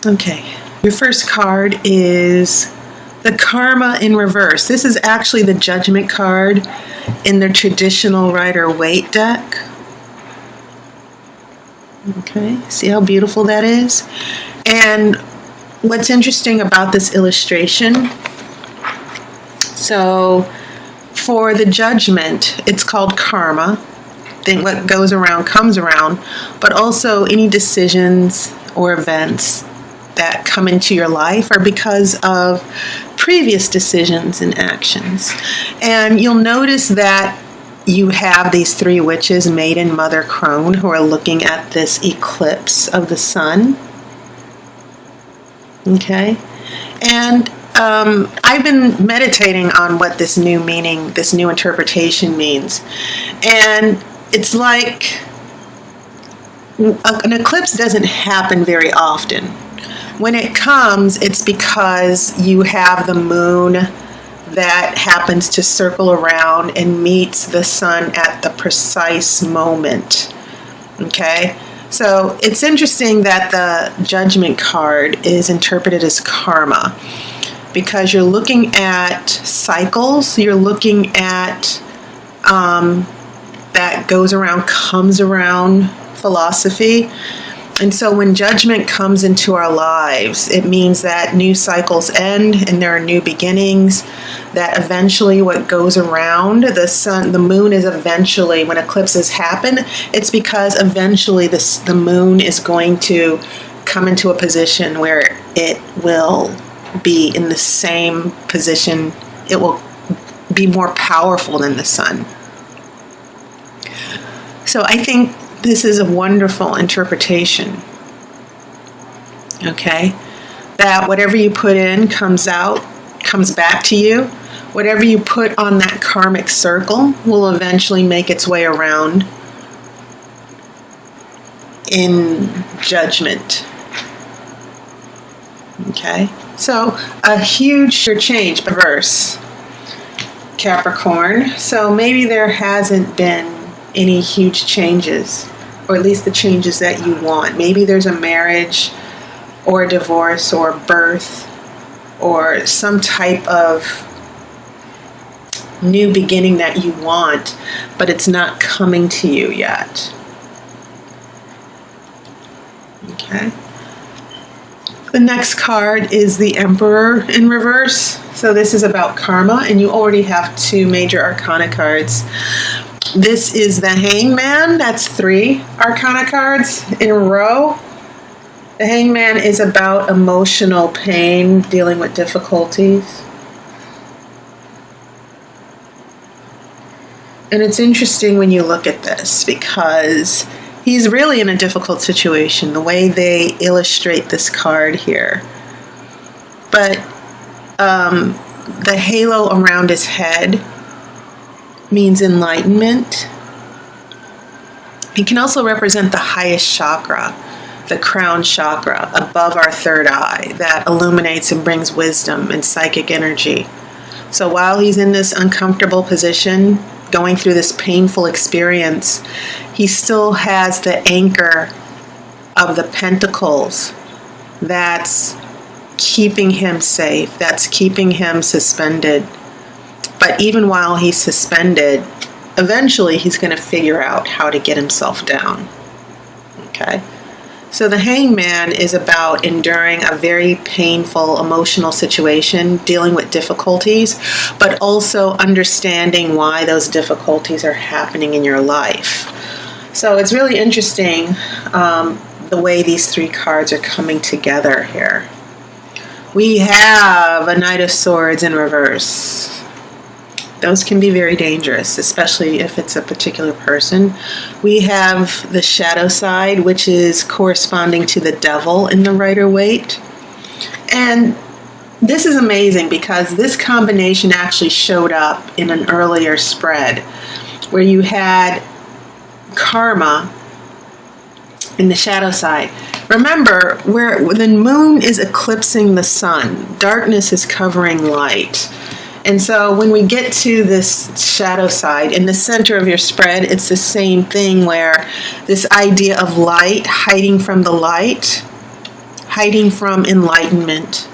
Okay, your first card is the Karma in reverse. This is actually the Judgment card in the traditional Rider-Waite deck. Okay, see how beautiful that is? And what's interesting about this illustration, so for the Judgment, it's called karma. Then what goes around comes around, but also any decisions or events that come into your life are because of previous decisions and actions. And you'll notice that you have these three witches, Maiden, Mother, Crone, who are looking at this eclipse of the sun. Okay? And I've been meditating on what this new meaning, this new interpretation means. And it's like an eclipse doesn't happen very often. When it comes, it's because you have the moon that happens to circle around and meets the sun at the precise moment. Okay? So it's interesting that the Judgment card is interpreted as karma, because you're looking at cycles, you're looking at that goes around, comes around philosophy. And so when Judgment comes into our lives, it means that new cycles end and there are new beginnings, that eventually what goes around the sun, the moon is eventually, when eclipses happen, it's because eventually the moon is going to come into a position where it will be in the same position, it will be more powerful than the sun. So I think this is a wonderful interpretation, okay? That whatever you put in comes out, comes back to you. Whatever you put on that karmic circle will eventually make its way around in Judgment. Okay? So a huge change, reverse, Capricorn. So maybe there hasn't been any huge changes, or at least the changes that you want. Maybe there's a marriage or a divorce or a birth or some type of new beginning that you want, but it's not coming to you yet. Okay. The next card is the Emperor in reverse. So this is about karma, and you already have two major arcana cards. This is the Hangman. That's 3 arcana cards in a row. The Hangman is about emotional pain, dealing with difficulties. And it's interesting when you look at this, because he's really in a difficult situation, the way they illustrate this card here. But the halo around his head means enlightenment. It can also represent the highest chakra, the crown chakra, above our third eye, that illuminates and brings wisdom and psychic energy. So while he's in this uncomfortable position, going through this painful experience, he still has the anchor of the pentacles that's keeping him safe, that's keeping him suspended. But even while he's suspended, eventually he's going to figure out how to get himself down. Okay? So the Hangman is about enduring a very painful emotional situation, dealing with difficulties, but also understanding why those difficulties are happening in your life. So it's really interesting the way these 3 cards are coming together here. We have a Knight of Swords in reverse. Those can be very dangerous, especially if it's a particular person. We have the shadow side, which is corresponding to the devil in the Rider-Waite. And this is amazing because this combination actually showed up in an earlier spread where you had karma in the shadow side. Remember, where the moon is eclipsing the sun, darkness is covering light. And so when we get to this shadow side, in the center of your spread, it's the same thing where this idea of light, hiding from the light, hiding from enlightenment.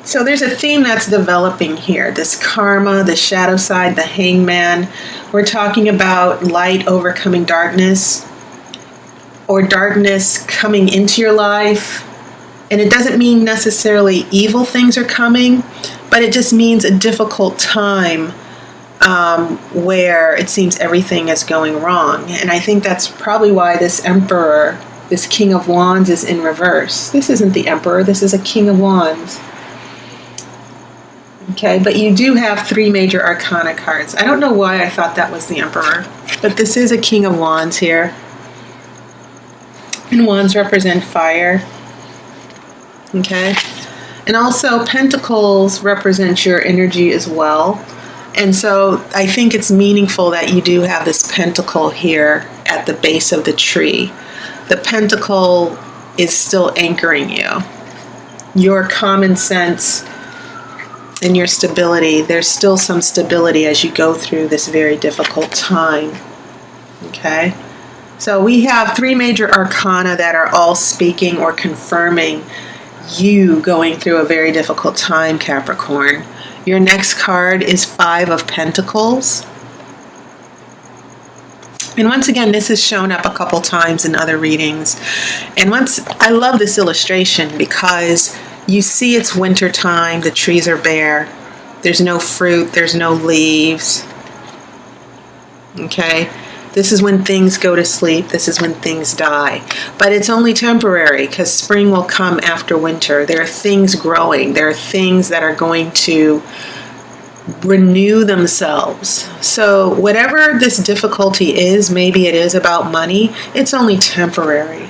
So there's a theme that's developing here. This karma, the shadow side, the hangman. We're talking about light overcoming darkness, or darkness coming into your life. And it doesn't mean necessarily evil things are coming, but it just means a difficult time where it seems everything is going wrong. And I think that's probably why this emperor, this King of Wands, is in reverse. This isn't the emperor, this is a King of Wands. Okay, but you do have 3 major arcana cards. I don't know why I thought that was the emperor, but this is a King of Wands here. And wands represent fire. Okay, and also pentacles represent your energy as well. And so I think it's meaningful that you do have this pentacle here at the base of the tree. The pentacle is still anchoring you. Your common sense and your stability, there's still some stability as you go through this very difficult time. Okay? So we have 3 major arcana that are all speaking or confirming you going through a very difficult time, Capricorn. Your next card is 5 of Pentacles. And once again, this has shown up a couple times in other readings. And I love this illustration because you see it's winter time, the trees are bare, there's no fruit, there's no leaves. Okay? This is when things go to sleep. This is when things die. But it's only temporary because spring will come after winter. There are things growing. There are things that are going to renew themselves. So whatever this difficulty is, maybe it is about money, it's only temporary.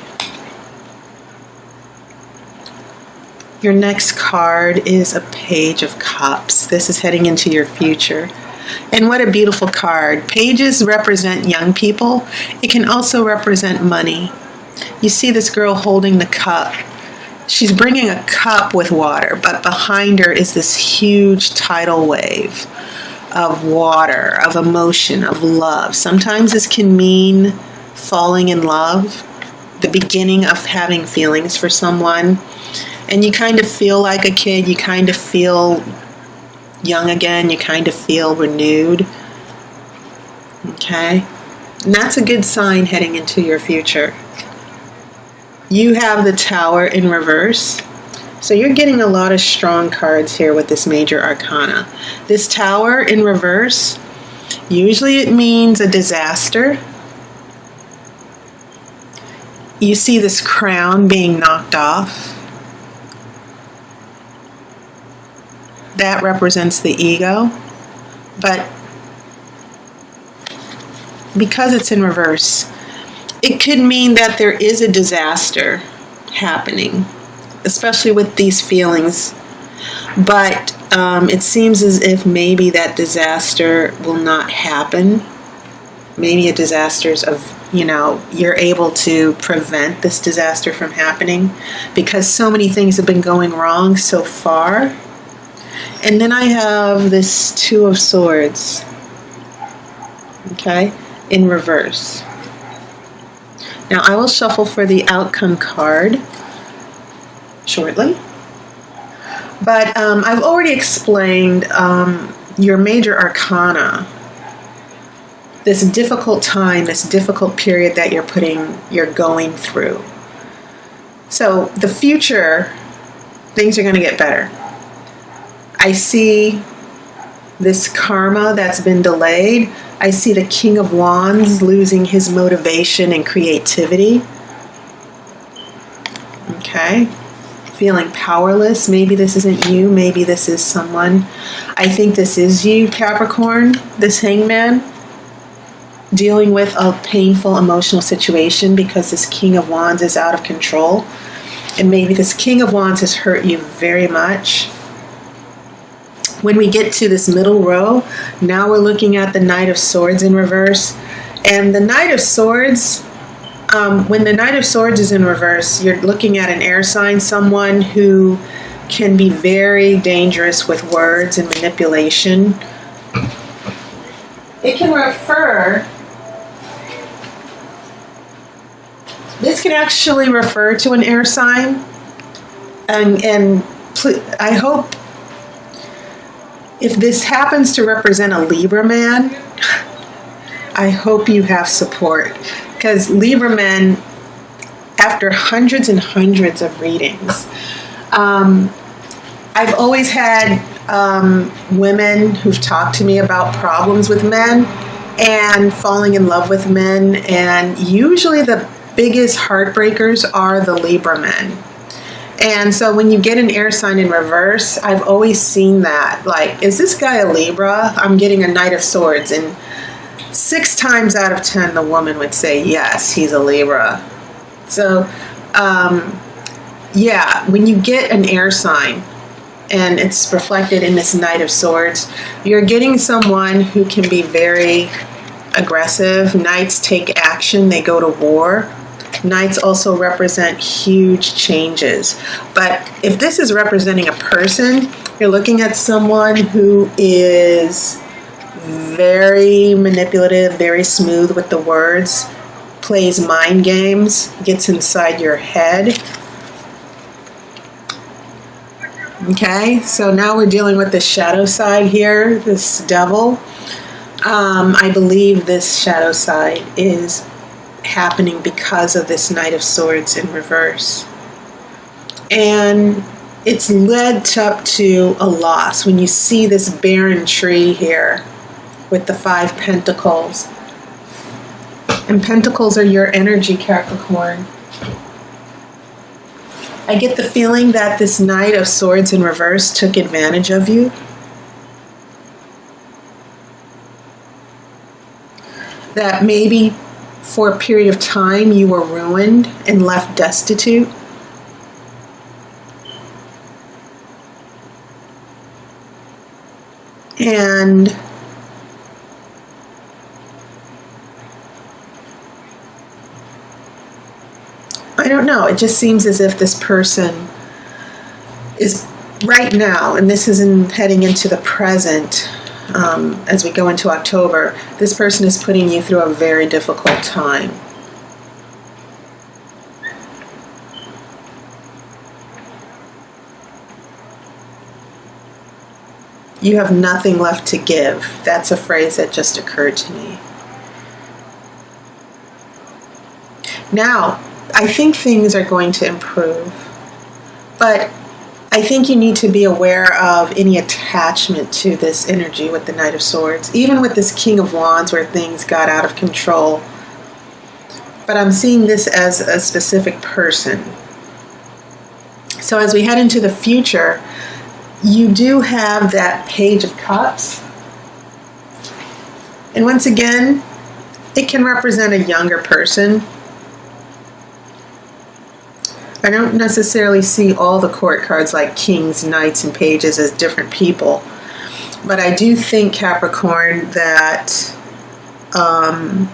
Your next card is a Page of Cups. This is heading into your future. And what a beautiful card. Pages represent young people. It can also represent money. You see this girl holding the cup. She's bringing a cup with water, but behind her is this huge tidal wave of water, of emotion, of love. Sometimes this can mean falling in love, the beginning of having feelings for someone. And you kind of feel like a kid. You kind of feel young again, you kind of feel renewed. Okay? And that's a good sign heading into your future. You have the Tower in reverse. So you're getting a lot of strong cards here with this major arcana. This Tower in reverse, usually it means a disaster. You see this crown being knocked off. That represents the ego, but because it's in reverse, it could mean that there is a disaster happening, especially with these feelings. But it seems as if maybe that disaster will not happen. Maybe a disaster's you're able to prevent this disaster from happening because so many things have been going wrong so far. And then I have this 2 of Swords, okay, in reverse. Now I will shuffle for the outcome card shortly. But I've already explained your major arcana, this difficult time, this difficult period that you're going through. So the future, things are going to get better. I see this karma that's been delayed. I see the King of Wands losing his motivation and creativity. Okay. Feeling powerless. Maybe this isn't you. Maybe this is someone. I think this is you, Capricorn, this hangman. Dealing with a painful emotional situation because this King of Wands is out of control. And maybe this King of Wands has hurt you very much. When we get to this middle row, now we're looking at the Knight of Swords in reverse. And the Knight of Swords, when the Knight of Swords is in reverse, you're looking at an air sign, someone who can be very dangerous with words and manipulation. It can refer, This can actually refer to an air sign. And I hope if this happens to represent a Libra man, I hope you have support. Because Libra men, after hundreds and hundreds of readings, I've always had women who've talked to me about problems with men and falling in love with men, and usually the biggest heartbreakers are the Libra men. And so when you get an air sign in reverse, I've always seen that. Like, is this guy a Libra? I'm getting a Knight of Swords, and 6 times out of 10 the woman would say yes, he's a Libra. So yeah, when you get an air sign and it's reflected in this Knight of Swords, you're getting someone who can be very aggressive. Knights take action, they go to war. Knights also represent huge changes. But if this is representing a person, you're looking at someone who is very manipulative, very smooth with the words, plays mind games, gets inside your head. Okay, so now we're dealing with the shadow side here, this devil. I believe this shadow side is happening because of this Knight of Swords in reverse. And it's led up to a loss. When you see this barren tree here with the 5 pentacles, and pentacles are your energy, Capricorn. I get the feeling that this Knight of Swords in reverse took advantage of you. That maybe for a period of time you were ruined and left destitute. And I don't know, it just seems as if this person is right now, and this is heading into the present, as we go into October, this person is putting you through a very difficult time. You have nothing left to give. That's a phrase that just occurred to me. Now, I think things are going to improve, but I think you need to be aware of any attachment to this energy with the Knight of Swords, even with this King of Wands where things got out of control. But I'm seeing this as a specific person. So as we head into the future, you do have that Page of Cups. And once again, it can represent a younger person. I don't necessarily see all the court cards like kings, knights, and pages as different people. But I do think, Capricorn, that I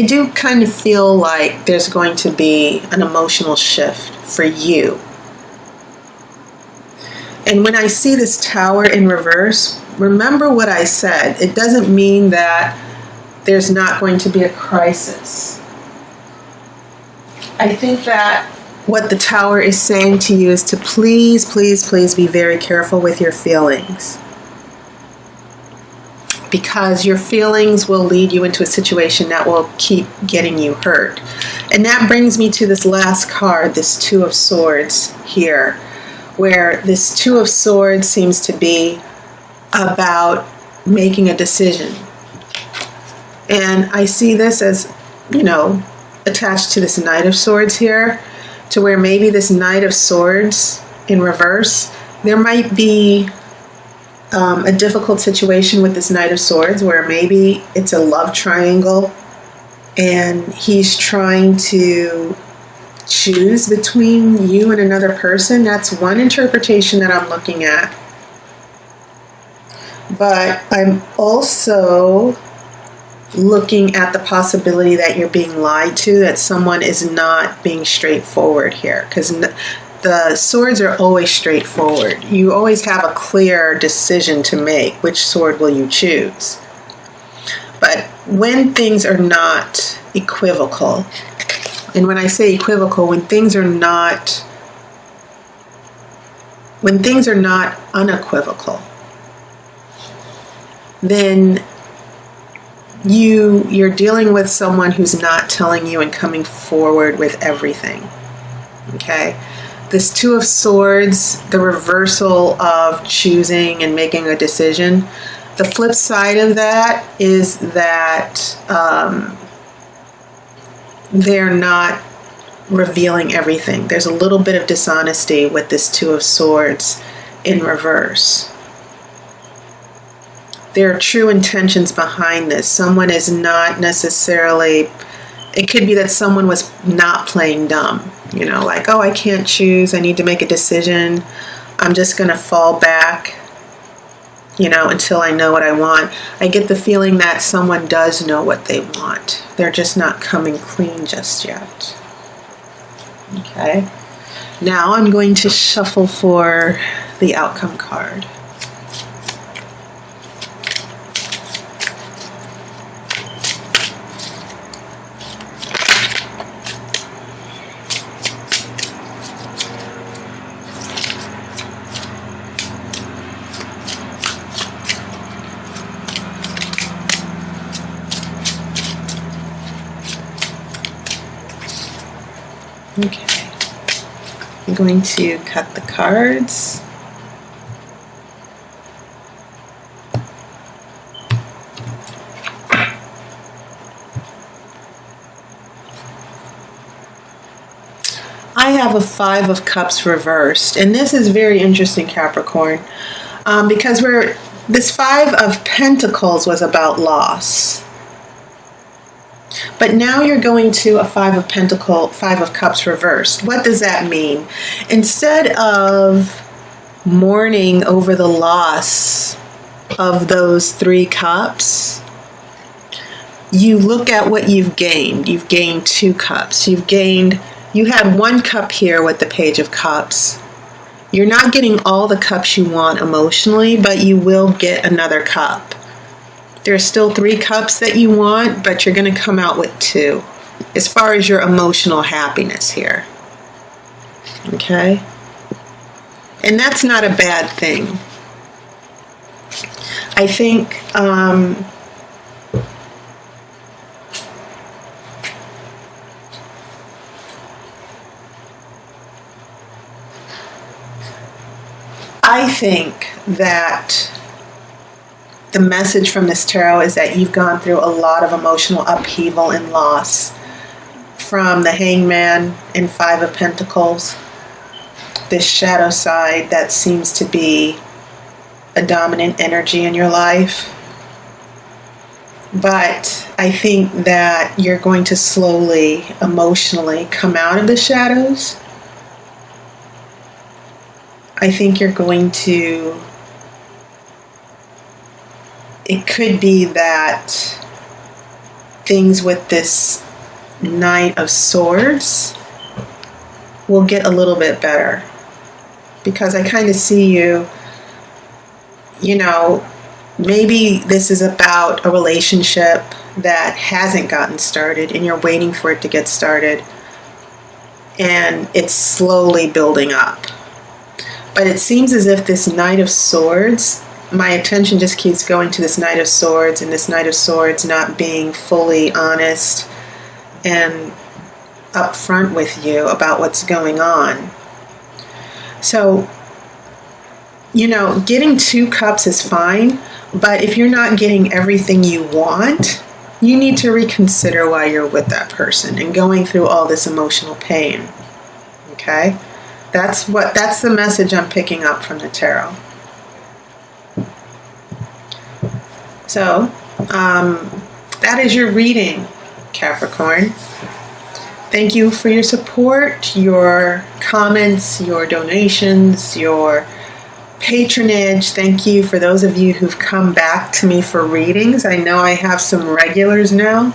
do kind of feel like there's going to be an emotional shift for you. And when I see this Tower in reverse, remember what I said. It doesn't mean that there's not going to be a crisis. I think that what the Tower is saying to you is to please, please, please be very careful with your feelings. Because your feelings will lead you into a situation that will keep getting you hurt. And that brings me to this last card, this Two of Swords here, where this Two of Swords seems to be about making a decision. And I see this as, you know, attached to this Knight of Swords here, to where maybe this Knight of Swords in reverse, there might be a difficult situation with this Knight of Swords where maybe it's a love triangle and he's trying to choose between you and another person. That's one interpretation that I'm looking at. But I'm also looking at the possibility that you're being lied to, that someone is not being straightforward here, because the swords are always straightforward. You always have a clear decision to make. Which sword will you choose? But when things are not equivocal, and when I say equivocal, when things are not unequivocal, then you're dealing with someone who's not telling you and coming forward with everything. Okay? This Two of Swords, the reversal of choosing and making a decision. The flip side of that is that they're not revealing everything. There's a little bit of dishonesty with this Two of Swords in reverse. There are true intentions behind this. Someone is not necessarily, it could be that someone was not playing dumb. You know, like, oh, I can't choose. I need to make a decision. I'm just going to fall back, you know, until I know what I want. I get the feeling that someone does know what they want. They're just not coming clean just yet. Okay. Now I'm going to shuffle for the outcome card. Okay, I'm going to cut the cards. I have a Five of Cups reversed, and this is very interesting, Capricorn, because this Five of Pentacles was about loss. But now you're going to a Five of Cups reversed. What does that mean? Instead of mourning over the loss of those 3 cups, you look at what you've gained. You've gained 2 cups. You had 1 cup here with the Page of Cups. You're not getting all the cups you want emotionally, but you will get another cup. There's still 3 cups that you want, but you're going to come out with 2 as far as your emotional happiness here. Okay? And that's not a bad thing. I think that the message from this tarot is that you've gone through a lot of emotional upheaval and loss from the Hangman and Five of Pentacles, this shadow side that seems to be a dominant energy in your life. But I think that you're going to slowly, emotionally come out of the shadows. I think you're going to, it could be that things with this Knight of Swords will get a little bit better. Because I kind of see you, you know, maybe this is about a relationship that hasn't gotten started and you're waiting for it to get started. And it's slowly building up. But it seems as if this Knight of Swords, my attention just keeps going to this Knight of Swords, and this Knight of Swords not being fully honest and upfront with you about what's going on. So, you know, getting 2 cups is fine, but if you're not getting everything you want, you need to reconsider why you're with that person and going through all this emotional pain. Okay? That's the message I'm picking up from the tarot. So, that is your reading, Capricorn. Thank you for your support, your comments, your donations, your patronage. Thank you for those of you who've come back to me for readings. I know I have some regulars now,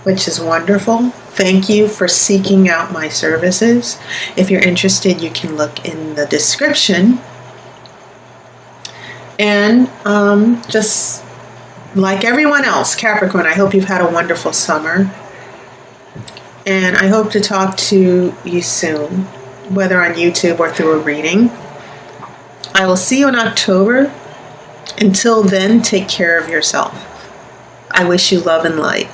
which is wonderful. Thank you for seeking out my services. If you're interested, you can look in the description. And just like everyone else, Capricorn, I hope you've had a wonderful summer. And I hope to talk to you soon, whether on YouTube or through a reading. I will see you in October. Until then, take care of yourself. I wish you love and light.